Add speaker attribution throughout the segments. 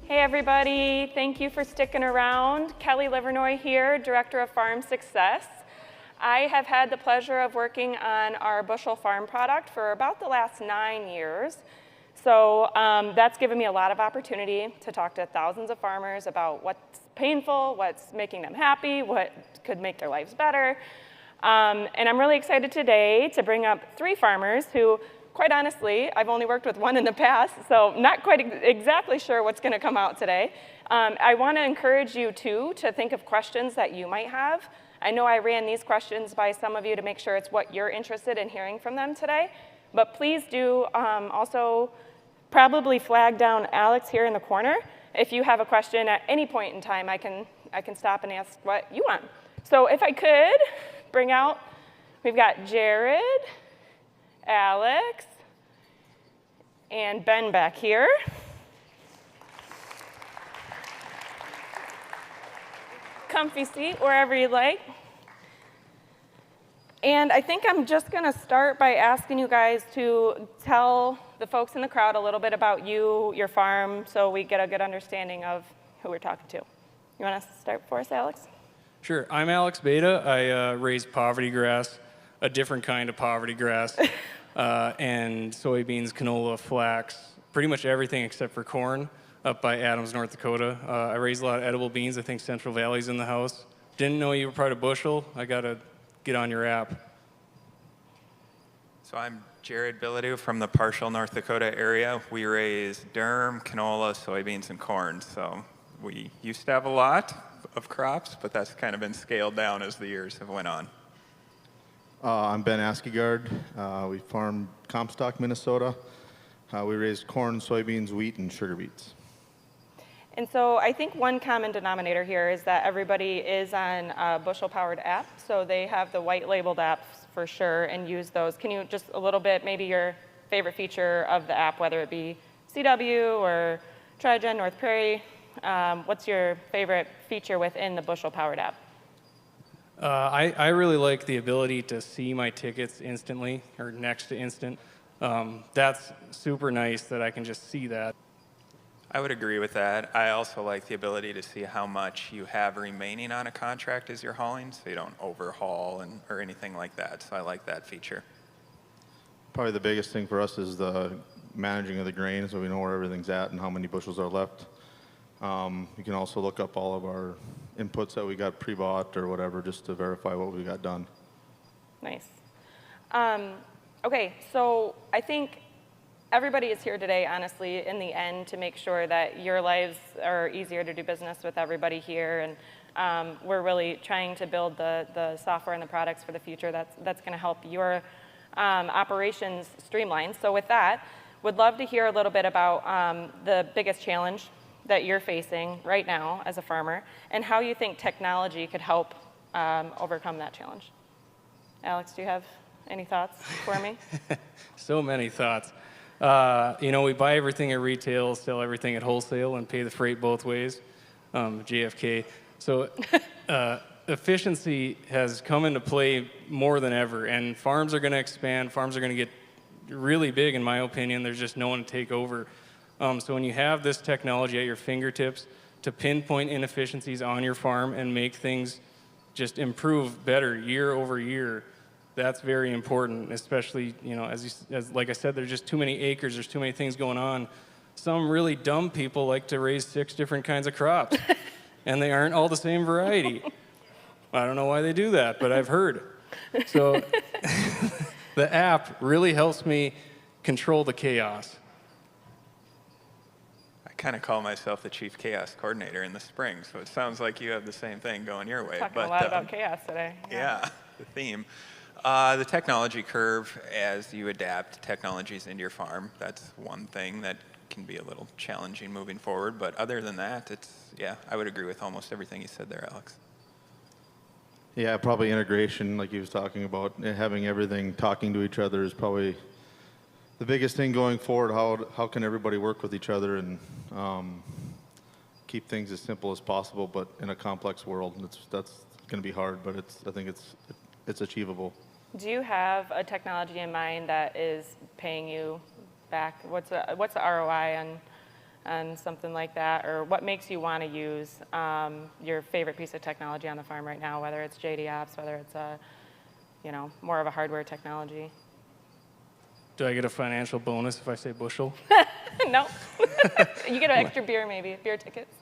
Speaker 1: Hey everybody, thank you for sticking around. Kellie Livernois here, Director of Farm Success. I have had the pleasure of working on our Bushel farm product for about the last 9 years. So that's given me a lot of opportunity to talk to thousands of farmers about what's painful, what's making them happy, what could make their lives better. And I'm really excited today to bring up 3 farmers who, quite honestly, I've only worked with one in the past, so not quite exactly sure what's going to come out today. I want to encourage you, too, to think of questions that you might have. I know I ran these questions by some of you to make sure it's what you're interested in hearing from them today. But please do also probably flag down Alex here in the corner. If you have a question at any point in time, I can stop and ask what you want. So if I could bring out, we've got Jared, Alex, and Ben back here. Comfy seat, wherever you like. And I think I'm just going to start by asking you guys to tell the folks in the crowd a little bit about you, your farm, so we get a good understanding of who we're talking to. You want to start for us, Alex?
Speaker 2: Sure. I'm Alex Bata. I raise poverty grass, a different kind of poverty grass, and soybeans, canola, flax, pretty much everything except for corn up by Adams, North Dakota. I raise a lot of edible beans. I think Central Valley's in the house. Didn't know you were part of Bushel. I got to get on your app.
Speaker 3: So I'm Jared Billadeau from the Parshall, North Dakota area. We raise durum, canola, soybeans, and corn. So we used to have a lot of crops, but that's kind of been scaled down as the years have went on.
Speaker 4: I'm Ben Askegaard. We farm Comstock, Minnesota. We raise corn, soybeans, wheat, and sugar beets.
Speaker 1: And so I think one common denominator here is that everybody is on a Bushel-powered app, so they have the white-labeled apps for sure and use those. Can you just a little bit, maybe your favorite feature of the app, whether it be CW or Trigen, North Prairie, what's your favorite feature within the Bushel-powered app?
Speaker 2: I really like the ability to see my tickets instantly, or next to instant. That's super nice that I can just see that.
Speaker 3: I would agree with that. I also like the ability to see how much you have remaining on a contract as you're hauling, so you don't overhaul or anything like that. So I like that feature.
Speaker 4: Probably the biggest thing for us is the managing of the grain, so we know where everything's at and how many bushels are left. You can also look up all of our inputs that we got pre-bought or whatever, just to verify what we got done.
Speaker 1: Nice. Okay, so I think everybody is here today, honestly, in the end, to make sure that your lives are easier to do business with everybody here. And we're really trying to build the software and the products for the future that's going to help your operations streamline. So with that, would love to hear a little bit about the biggest challenge that you're facing right now as a farmer and how you think technology could help overcome that challenge. Alex, do you have any thoughts for me?
Speaker 2: So many thoughts. We buy everything at retail, sell everything at wholesale, and pay the freight both ways, JFK. So efficiency has come into play more than ever, and farms are going to expand. Farms are going to get really big, in my opinion. There's just no one to take over. So when you have this technology at your fingertips to pinpoint inefficiencies on your farm and make things just improve better year over year, that's very important, especially, like I said, there's just too many acres, there's too many things going on. Some really dumb people like to raise 6 different kinds of crops, and they aren't all the same variety. I don't know why they do that, but I've heard. So the app really helps me control the chaos.
Speaker 3: I kind of call myself the chief chaos coordinator in the spring, so it sounds like you have the same thing going your way.
Speaker 1: Talking a lot about chaos today.
Speaker 3: Yeah, the theme. The technology curve, as you adapt technologies into your farm, that's one thing that can be a little challenging moving forward. But other than that, I would agree with almost everything you said there, Alex.
Speaker 4: Yeah, probably integration, like he was talking about. Having everything talking to each other is probably the biggest thing going forward. How can everybody work with each other and keep things as simple as possible, but in a complex world? That's going to be hard, but I think it's achievable.
Speaker 1: Do you have a technology in mind that is paying you back? What's the ROI on something like that? Or what makes you want to use your favorite piece of technology on the farm right now, whether it's JD Ops, whether it's a, more of a hardware technology?
Speaker 2: Do I get a financial bonus if I say Bushel?
Speaker 1: No. You get an extra beer maybe, beer tickets.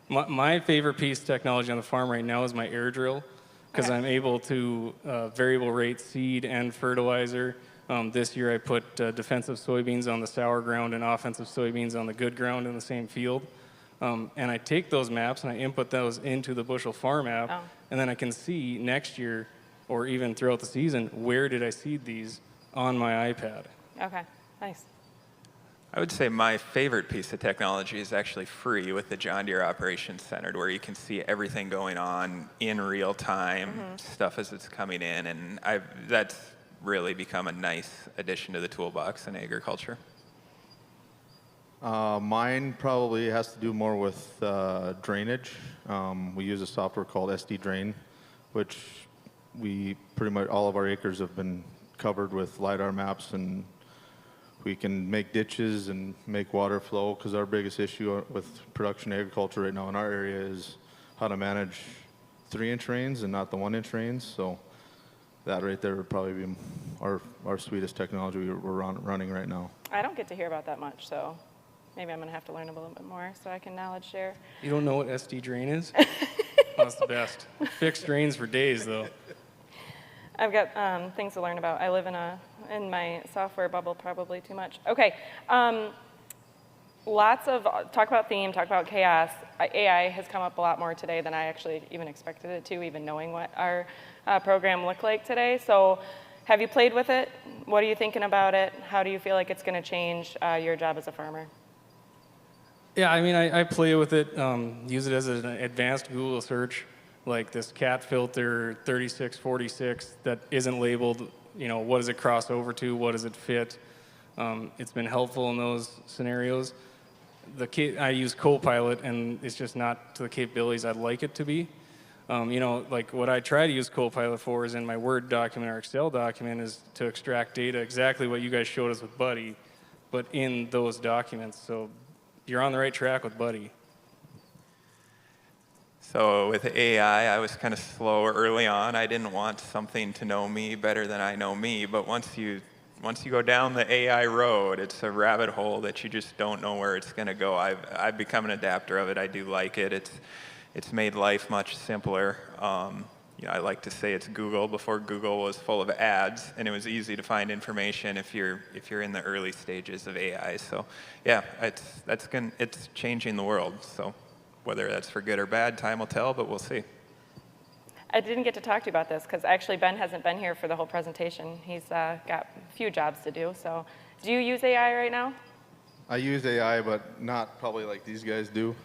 Speaker 2: My favorite piece of technology on the farm right now is my air drill, because I'm able to variable rate seed and fertilizer. This year I put defensive soybeans on the sour ground and offensive soybeans on the good ground in the same field. And I take those maps and I input those into the Bushel Farm app, and then I can see next year, or even throughout the season, where did I seed these on my iPad.
Speaker 1: Okay, nice.
Speaker 3: I would say my favorite piece of technology is actually free with the John Deere Operations Center, where you can see everything going on in real time, stuff as it's coming in, and that's really become a nice addition to the toolbox in agriculture.
Speaker 4: Mine probably has to do more with drainage. We use a software called SD Drain, which we pretty much all of our acres have been covered with LiDAR maps, and we can make ditches and make water flow, because our biggest issue with production agriculture right now in our area is how to manage 3-inch rains and not the 1-inch rains. So that right there would probably be our sweetest technology we're running right now.
Speaker 1: I don't get to hear about that much, so maybe I'm going to have to learn a little bit more so I can knowledge share.
Speaker 2: You don't know what SD Drain is? That's the best. Fixed drains for days, though.
Speaker 1: I've got things to learn about. I live in my software bubble probably too much. Okay, lots of talk about theme, talk about chaos. AI has come up a lot more today than I actually even expected it to, even knowing what our program looked like today. So have you played with it? What are you thinking about it? How do you feel like it's going to change your job as a farmer?
Speaker 2: Yeah, I mean, I play with it, use it as an advanced Google search, like this cat filter 3646 that isn't labeled, what does it cross over to, what does it fit? It's been helpful in those scenarios. I use Copilot, and it's just not to the capabilities I'd like it to be. Like what I try to use Copilot for is in my Word document or Excel document is to extract data, exactly what you guys showed us with Buddy, but in those documents. So you're on the right track with Buddy.
Speaker 3: So with AI, I was kind of slow early on. I didn't want something to know me better than I know me, but once you go down the AI road, it's a rabbit hole that you just don't know where it's going to go. I've become an adapter of it. I do like it. It's made life much simpler. I like to say it's Google before Google was full of ads, and it was easy to find information if you're in the early stages of AI. So yeah, it's changing the world. So whether that's for good or bad, time will tell, but we'll see.
Speaker 1: I didn't get to talk to you about this because actually Ben hasn't been here for the whole presentation. He's got a few jobs to do. So do you use AI right now?
Speaker 4: I use AI, but not probably like these guys do.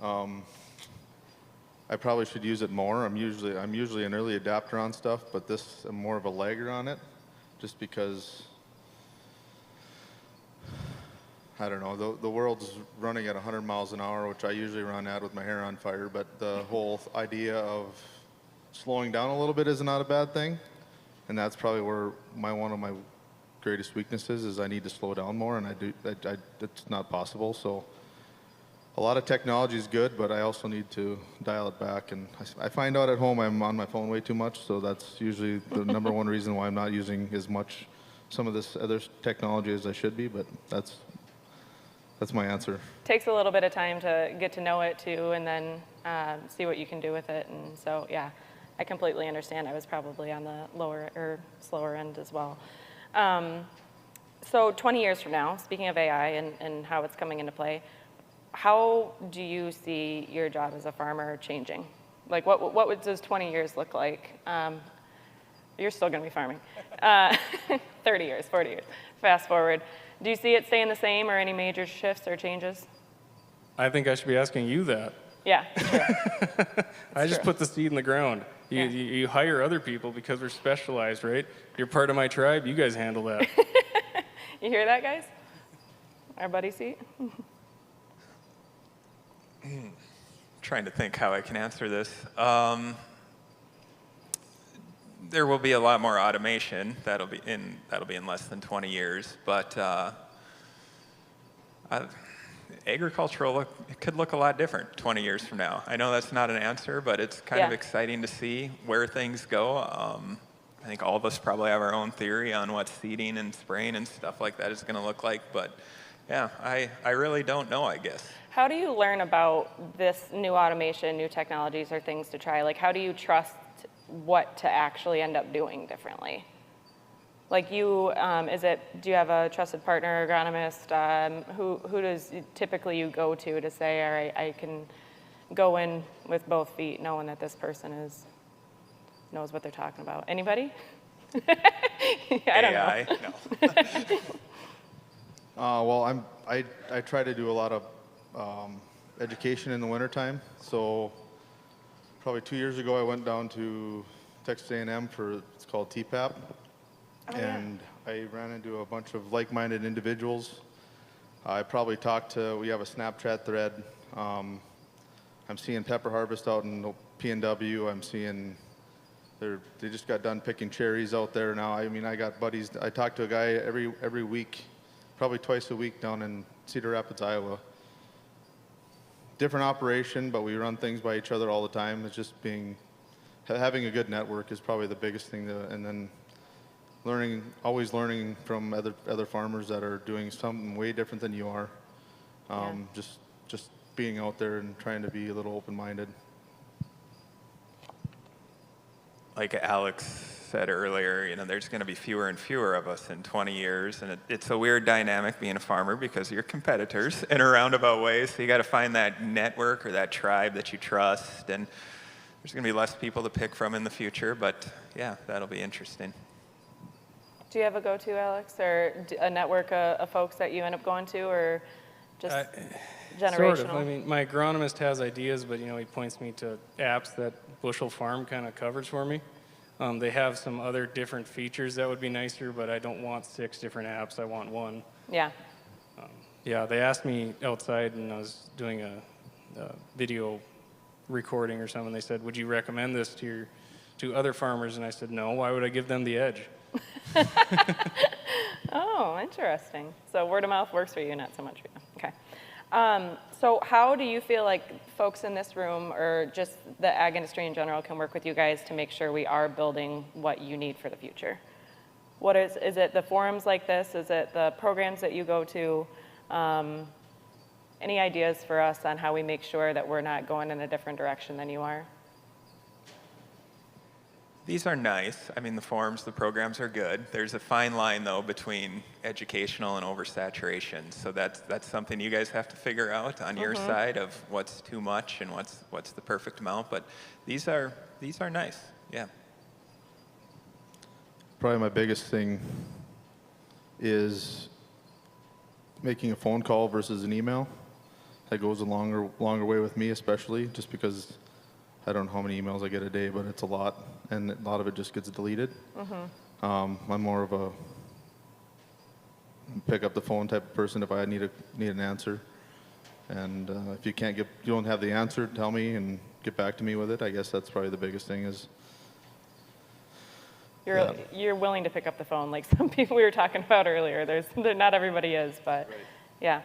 Speaker 4: I probably should use it more. I'm usually an early adapter on stuff, but I'm more of a lagger on it, just because I don't know, the world's running at 100 miles an hour, which I usually run at with my hair on fire, but the whole idea of slowing down a little bit is not a bad thing, and that's probably where one of my greatest weaknesses is. I need to slow down more, and it's not possible. So a lot of technology is good, but I also need to dial it back, and I find out at home I'm on my phone way too much, so that's usually the number one reason why I'm not using as much some of this other technology as I should be, but that's my answer.
Speaker 1: Takes a little bit of time to get to know it too, and then see what you can do with it. And so, yeah, I completely understand. I was probably on the lower or slower end as well. So 20 years from now, speaking of AI and how it's coming into play, how do you see your job as a farmer changing? Like, what does 20 years look like? You're still going to be farming. 30 years, 40 years. Fast forward. Do you see it staying the same, or any major shifts or changes?
Speaker 2: I think I should be asking you that.
Speaker 1: Yeah, true.
Speaker 2: I just put the seed in the ground. You hire other people because we're specialized, right? You're part of my tribe. You guys handle that.
Speaker 1: You hear that, guys? Our buddy seat?
Speaker 3: Trying to think how I can answer this. There will be a lot more automation. That'll be in less than 20 years. But it could look a lot different 20 years from now. I know that's not an answer, but it's kind of exciting to see where things go. I think all of us probably have our own theory on what seeding and spraying and stuff like that is going to look like, but yeah, I really don't know, I guess.
Speaker 1: How do you learn about this new automation, new technologies, or things to try? Like, how do you trust what to actually end up doing differently? Like you, do you have a trusted partner, agronomist? Who does typically you go to say, all right, I can go in with both feet knowing that this person knows what they're talking about? Anybody? I don't know.
Speaker 3: No.
Speaker 4: Well, I try to do a lot of education in the wintertime. So probably 2 years ago, I went down to Texas A&M it's called TPAP. And I ran into a bunch of like-minded individuals. I probably we have a Snapchat thread. I'm seeing pepper harvest out in P&W. I'm seeing they just got done picking cherries out there now. I mean, I got buddies. I talk to a guy every week, probably twice a week down in Cedar Rapids, Iowa. Different operation, but we run things by each other all the time. It's just having a good network is probably the biggest thing, and then always learning from other farmers that are doing something way different than you are. Just being out there and trying to be a little open-minded.
Speaker 3: Like Alex said earlier, there's going to be fewer and fewer of us in 20 years, and it's a weird dynamic being a farmer because you're competitors in a roundabout way, so you got to find that network or that tribe that you trust, and there's going to be less people to pick from in the future, but yeah, that'll be interesting.
Speaker 1: Do you have a go-to, Alex, or a network of folks that you end up going to, or just generational?
Speaker 2: Sort of. I mean, my agronomist has ideas, but he points me to apps that Bushel Farm kind of covers for me. They have some other different features that would be nicer, but I don't want 6 different apps. I want one.
Speaker 1: Yeah.
Speaker 2: They asked me outside, and I was doing a video recording or something. They said, "Would you recommend this to other farmers?" And I said, "No. Why would I give them the edge?"
Speaker 1: Oh, interesting. So word of mouth works for you, not so much for you. Okay. So how do you feel like folks in this room or just the ag industry in general can work with you guys to make sure we are building what you need for the future? What is it the forums like this? Is it the programs that you go to? Any ideas for us on how we make sure that we're not going in a different direction than you are?
Speaker 3: These are nice. I mean, the forums, the programs are good. There's a fine line, though, between educational and oversaturation. So that's something you guys have to figure out on your side of what's too much and what's the perfect amount. But these are nice. Yeah.
Speaker 4: Probably my biggest thing is making a phone call versus an email. That goes a longer way with me, especially just because I don't know how many emails I get a day, but it's a lot, and a lot of it just gets deleted. I'm more of a pick up the phone type of person if I need an answer, and if you don't have the answer, tell me and get back to me with it. I guess that's probably the biggest thing is.
Speaker 1: You're willing to pick up the phone, like some people we were talking about earlier. Not everybody is, but right. Yeah.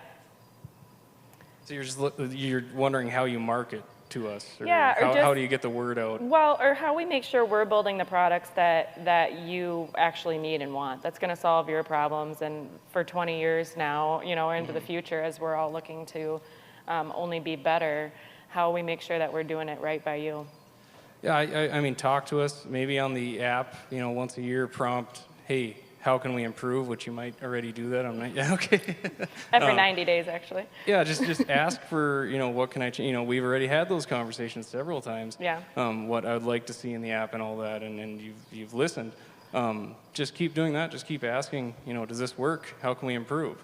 Speaker 2: So you're wondering how you market to us, or how do you get the word out? Well,
Speaker 1: or how we make sure we're building the products that you actually need and want. That's going to solve your problems, and for 20 years now, into the future, as we're all looking to only be better, how we make sure that we're doing it right by you.
Speaker 2: Yeah, I mean, talk to us, maybe on the app, once a year, prompt, hey, how can we improve, which you might already do that. I'm not, yeah, okay.
Speaker 1: Every 90 days, actually.
Speaker 2: Yeah, just ask for, what can I change? We've already had those conversations several times.
Speaker 1: Yeah.
Speaker 2: What I would like to see in the app and all that, and you've listened. Just keep doing that. Just keep asking, does this work? How can we improve?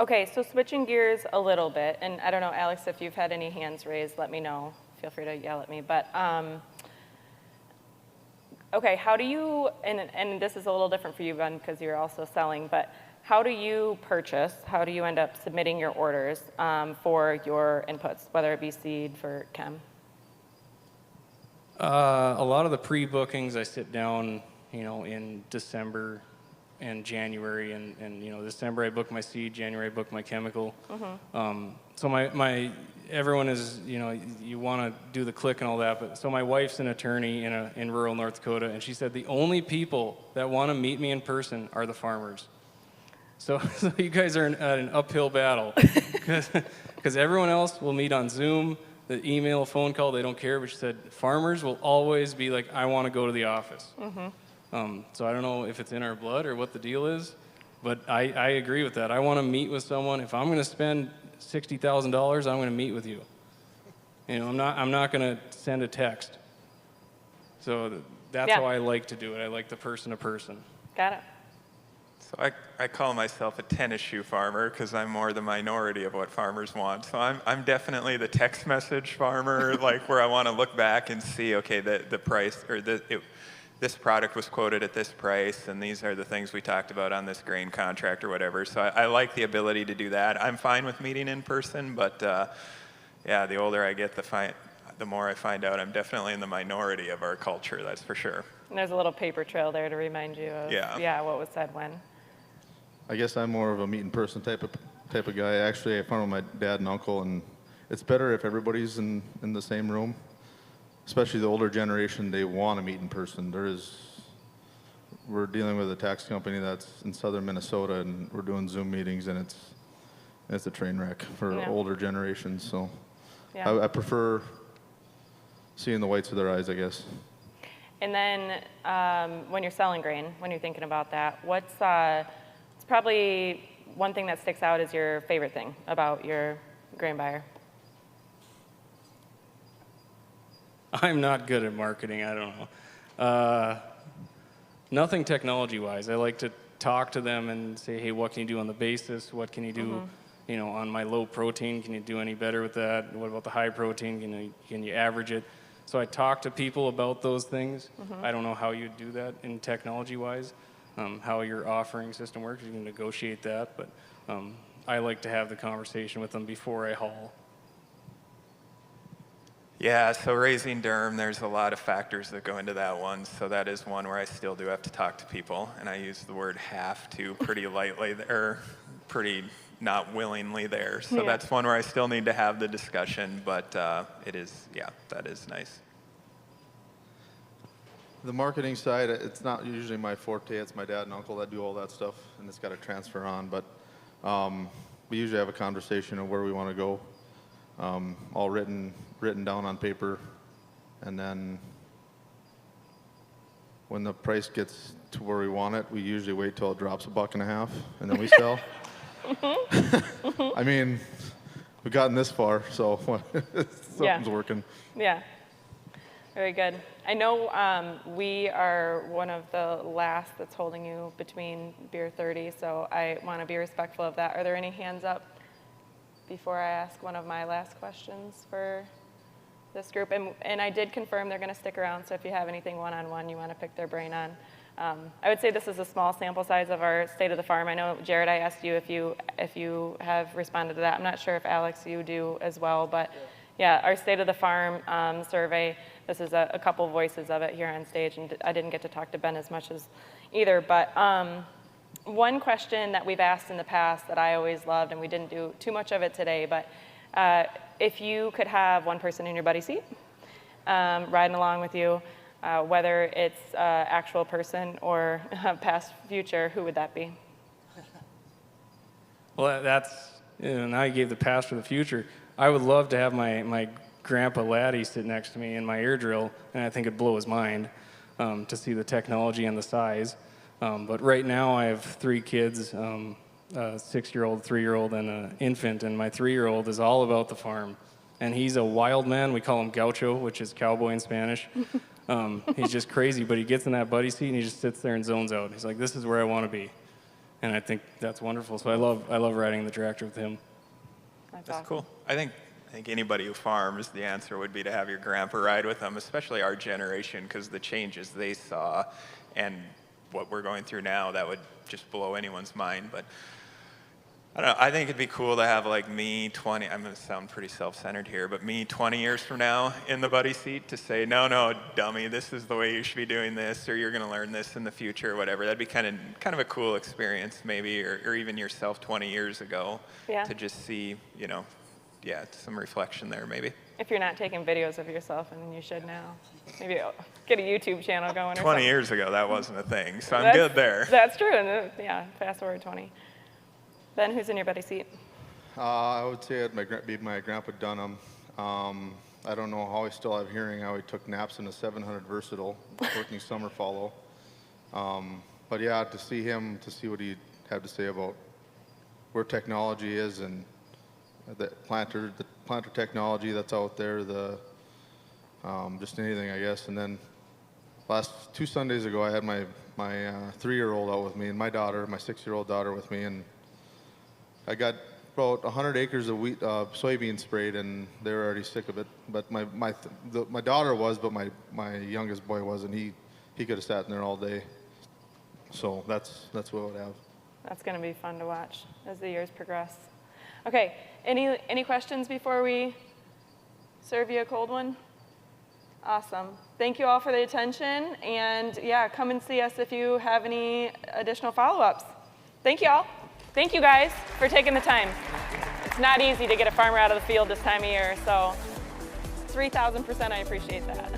Speaker 1: Okay, so switching gears a little bit, and I don't know, Alex, if you've had any hands raised, let me know. Feel free to yell at me, but okay, how do you, and this is a little different for you, Ben, because you're also selling, but how do you purchase, how do you end up submitting your orders for your inputs, whether it be seed for chem?
Speaker 2: A lot of the pre-bookings, I sit down, in December, January, and you know, December I book my seed, January I book my chemical.
Speaker 1: Mm-hmm.
Speaker 2: So everyone is, you know, you want to do the click and all that, but so my wife's an attorney in rural North Dakota, and she said the only people that want to meet me in person are the farmers. So you guys are at an uphill battle, because everyone else will meet on Zoom, the email, phone call, they don't care, but she said farmers will always be like, I want to go to the office.
Speaker 1: Mm-hmm.
Speaker 2: So I don't know if it's in our blood or what the deal is, but I agree with that. I want to meet with someone. If I'm going to spend $60,000, I'm going to meet with you. You know, I'm not going to send a text. So that's how I like to do it. I like the person to person.
Speaker 1: Got it.
Speaker 3: So I call myself a tennis shoe farmer because I'm more the minority of what farmers want. So I'm definitely the text message farmer, like where I want to look back and see, okay, the price, or this product was quoted at this price, and these are the things we talked about on this grain contract or whatever. So I like the ability to do that. I'm fine with meeting in person, but yeah, the older I get, the more I find out I'm definitely in the minority of our culture, that's for sure.
Speaker 1: And there's a little paper trail there to remind you of what was said when.
Speaker 4: I guess I'm more of a meet in person type of guy. Actually, I found with my dad and uncle, and it's better if everybody's in the same room. Especially the older generation, they want to meet in person. We're dealing with a tax company that's in southern Minnesota, and we're doing Zoom meetings, and it's a train wreck for older generations. So I prefer seeing the whites of their eyes, I guess.
Speaker 1: And then when you're selling grain, when you're thinking about that, it's probably one thing that sticks out is your favorite thing about your grain buyer.
Speaker 2: I'm not good at marketing, I don't know. Nothing technology-wise. I like to talk to them and say, hey, what can you do on the basis? What can you do, you know, on my low protein? Can you do any better with that? What about the high protein? Can you average it? So I talk to people about those things. I don't know how you do that in technology-wise, how your offering system works. You can negotiate that, but I like to have the conversation with them before I haul.
Speaker 3: Yeah, so raising durum, there's a lot of factors that go into that one. So that is one where I still do have to talk to people, and I use the word have to pretty lightly there, pretty not willingly there. So that's one where I still need to have the discussion, but that is nice.
Speaker 4: The marketing side, it's not usually my forte. It's my dad and uncle that do all that stuff, and it's got to transfer on. But we usually have a conversation of where we want to go, all written down on paper, and then when the price gets to where we want it, we usually wait till it drops $1.50, and then we sell. I mean, we've gotten this far, so something's working.
Speaker 1: Yeah, very good. I know we are one of the last that's holding you between beer 30, so I want to be respectful of that. Are there any hands up before I ask one of my last questions for this group? And I did confirm they're going to stick around, so if you have anything one-on-one you want to pick their brain on. I would say this is a small sample size of our State of the Farm. I know, Jared, I asked you if you have responded to that. I'm not sure if, Alex, you do as well, but yeah, our State of the Farm survey, this is a couple voices of it here on stage, and I didn't get to talk to Ben as much as either, but one question that we've asked in the past that I always loved, and we didn't do too much of it today, but if you could have one person in your buddy seat riding along with you, whether it's actual person or past future, who would that be?
Speaker 2: Well, that's, now you gave the past for the future. I would love to have my grandpa Laddie sit next to me in my ear drill, and I think it'd blow his mind to see the technology and the size. But right now I have 3 kids, a 6-year-old, 3-year-old, and an infant, and my 3-year-old is all about the farm. And he's a wild man. We call him gaucho, which is cowboy in Spanish. He's just crazy, but he gets in that buddy seat and he just sits there and zones out. He's like, this is where I want to be. And I think that's wonderful. So I love riding the tractor with him.
Speaker 3: That's awesome. Cool. I think anybody who farms, the answer would be to have your grandpa ride with them, especially our generation, because the changes they saw and what we're going through now, that would just blow anyone's mind. But I don't know. I think it'd be cool to have like me 20, I'm going to sound pretty self-centered here, but me 20 years from now in the buddy seat to say, no, no, dummy, this is the way you should be doing this, or you're going to learn this in the future, or whatever. That'd be kind of a cool experience maybe, or even yourself 20 years ago to just see, you know, yeah, some reflection there maybe.
Speaker 1: If you're not taking videos of yourself, and you should now. Maybe get a YouTube channel going or
Speaker 3: 20
Speaker 1: something.
Speaker 3: years ago, that wasn't a thing, so I'm good there.
Speaker 1: That's true, and yeah, fast forward 20. Ben, who's in your buddy seat?
Speaker 4: I would say it'd be my grandpa Dunham. I don't know how I still have hearing, how he took naps in a 700 Versatile, working summer follow. But yeah, to see him, to see what he had to say about where technology is and the planter technology that's out there, just anything, I guess. And then last 2 Sundays ago, I had my 3-year-old out with me and my 6-year-old daughter with me, and I got about 100 acres of wheat, soybean sprayed, and they were already sick of it. But my daughter was, but my youngest boy wasn't. He could have sat in there all day. So that's what I would have.
Speaker 1: That's going to be fun to watch as the years progress. Okay, any questions before we serve you a cold one? Awesome. Thank you all for the attention, and yeah, come and see us if you have any additional follow-ups. Thank you all. Thank you guys for taking the time. It's not easy to get a farmer out of the field this time of year, so 3,000% I appreciate that.